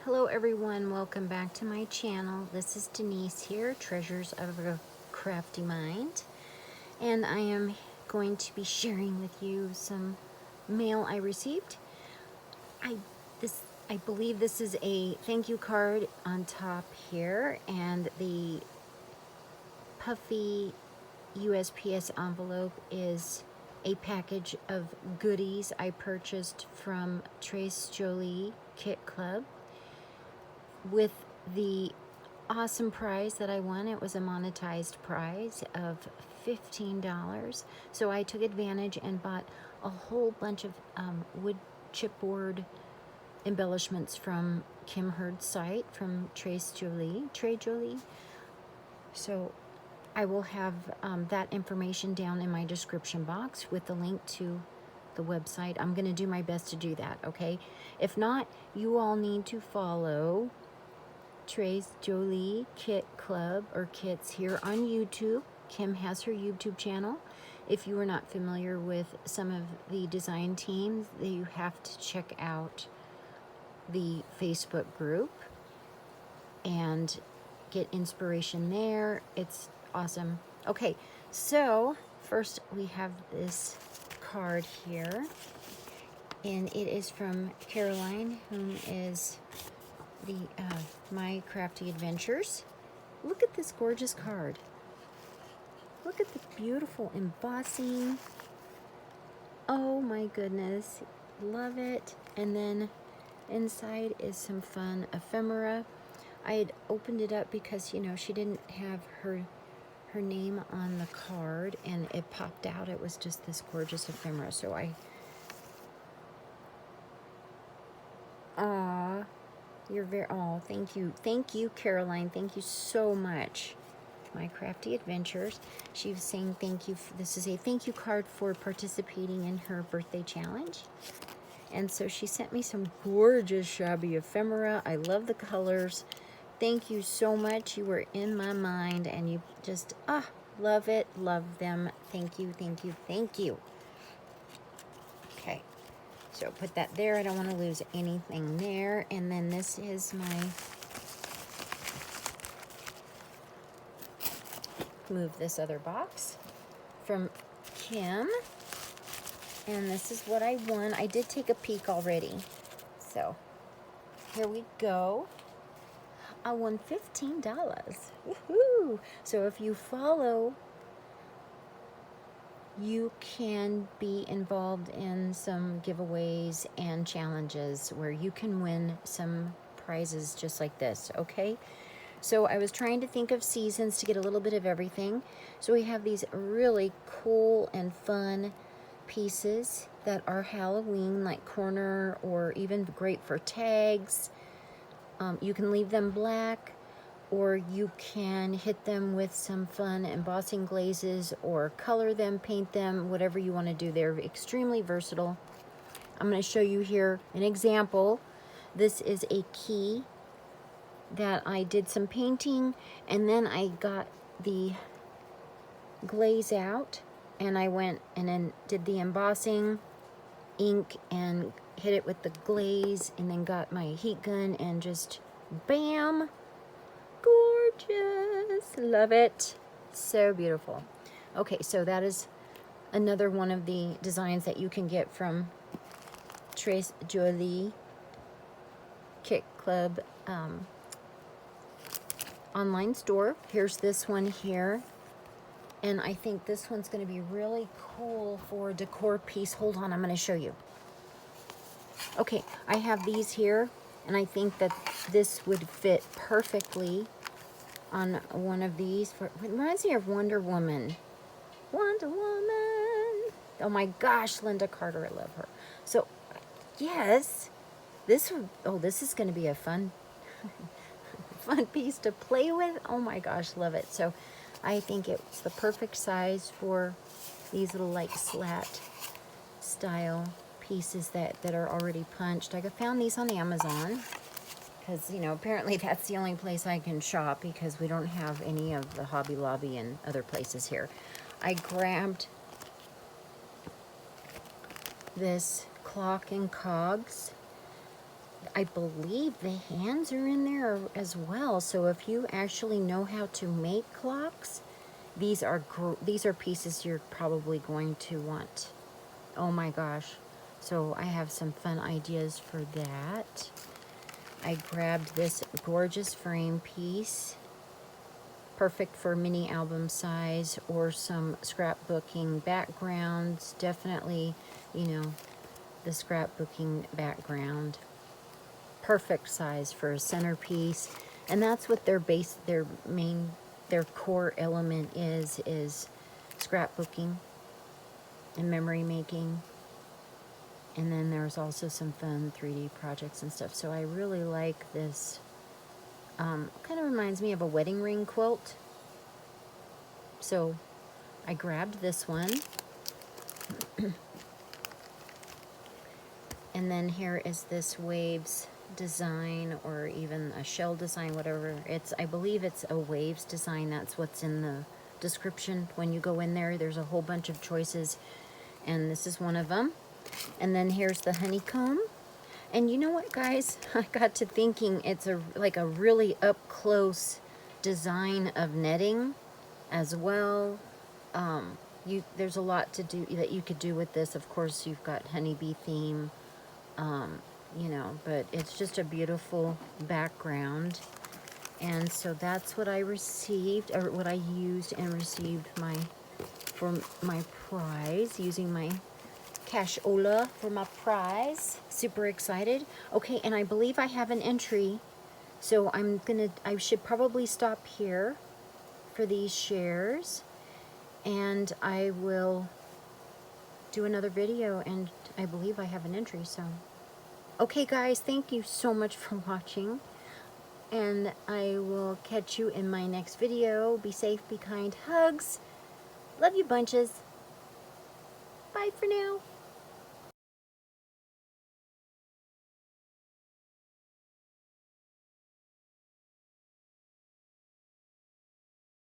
Hello everyone, welcome back to my channel. This is Denise here, Treasures of a Crafty Mind. And I am going to be sharing with you some mail I received. I believe this is a thank you card on top here, and the puffy USPS envelope is a package of goodies I purchased from Trace Jolie Kit Club with the awesome prize that I won. It was a monetized prize of $15. So I took advantage and bought a whole bunch of wood chipboard embellishments from Kim Hurd's site, from Trey Jolie. So I will have that information down in my description box with the link to the website. I'm going to do my best to do that, okay? If not, you all need to follow Trace Jolie Kit Club or Kits here on YouTube. Kim has her YouTube channel. If you are not familiar with some of the design teams, you have to check out the Facebook group and get inspiration there. It's awesome. Okay, so first we have this card here, and it is from Caroline, whom is the My Crafty Adventures. Look at this gorgeous card. Look at the beautiful embossing. Oh my goodness, love it. And then inside is some fun ephemera. I had opened it up because, you know, she didn't have her name on the card, and it popped out. It was just this gorgeous ephemera. So you're very, oh, thank you, Caroline. Thank you so much. My Crafty Adventures. She was saying thank you. This is a thank you card for participating in her birthday challenge. And so she sent me some gorgeous shabby ephemera. I love the colors. Thank you so much. You were in my mind, and you just, love it. Love them. Thank you, thank you, thank you. Okay. So put that there. I don't want to lose anything there. And then this is my, move this other box, from Kim. And this is what I won. I did take a peek already. So here we go. I won $15. Woohoo! So if you follow, you can be involved in some giveaways and challenges where you can win some prizes just like this, okay? So I was trying to think of seasons to get a little bit of everything. So we have these really cool and fun pieces that are Halloween, like corner, or even great for tags. You can leave them black, or you can hit them with some fun embossing glazes, or color them, paint them, whatever you want to do. They're extremely versatile. I'm going to show you here an example. This is a key that I did some painting, and then I got the glaze out, and I went and then did the embossing ink and hit it with the glaze, and then got my heat gun and just bam, gorgeous. Love it. So beautiful. Okay, so that is another one of the designs that you can get from Trace Jolie Kit Club online store. Here's this one here, and I think this one's going to be really cool for a decor piece. Hold on, I'm going to show you. Okay, I have these here, and I think that this would fit perfectly on one of these. It reminds me of Wonder Woman. Wonder Woman. Oh my gosh, Linda Carter, I love her. So, yes, this is going to be a fun piece to play with. Oh my gosh, love it. So I think it's the perfect size for these little like slat style pieces that are already punched. I found these on Amazon because, you know, apparently that's the only place I can shop because we don't have any of the Hobby Lobby and other places here. I grabbed this Clock and Cogs. I believe the hands are in there as well. So if you actually know how to make clocks, these are pieces you're probably going to want. Oh my gosh. So I have some fun ideas for that. I grabbed this gorgeous frame piece, perfect for mini album size or some scrapbooking backgrounds. Definitely, you know, the scrapbooking background. Perfect size for a centerpiece. And that's what their core element is scrapbooking and memory making. And then there's also some fun 3D projects and stuff. So I really like this. Kind of reminds me of a wedding ring quilt. So I grabbed this one. And then here is this waves design, or even a shell design, whatever. I believe it's a waves design. That's what's in the description. When you go in there, there's a whole bunch of choices. And this is one of them. And then here's the honeycomb. And you know what, guys? I got to thinking it's like a really up-close design of netting as well. There's a lot to do that you could do with this. Of course, you've got honeybee theme, you know, but it's just a beautiful background. And so that's what I received, or what I used and received for my prize, using my cashola for my prize. Super excited. Okay, and I believe I have an entry, so I should probably stop here for these shares, and I will do another video, and I believe I have an entry. So okay guys, thank you so much for watching, and I will catch you in my next video. Be safe, be kind, hugs, love you bunches. Bye for now.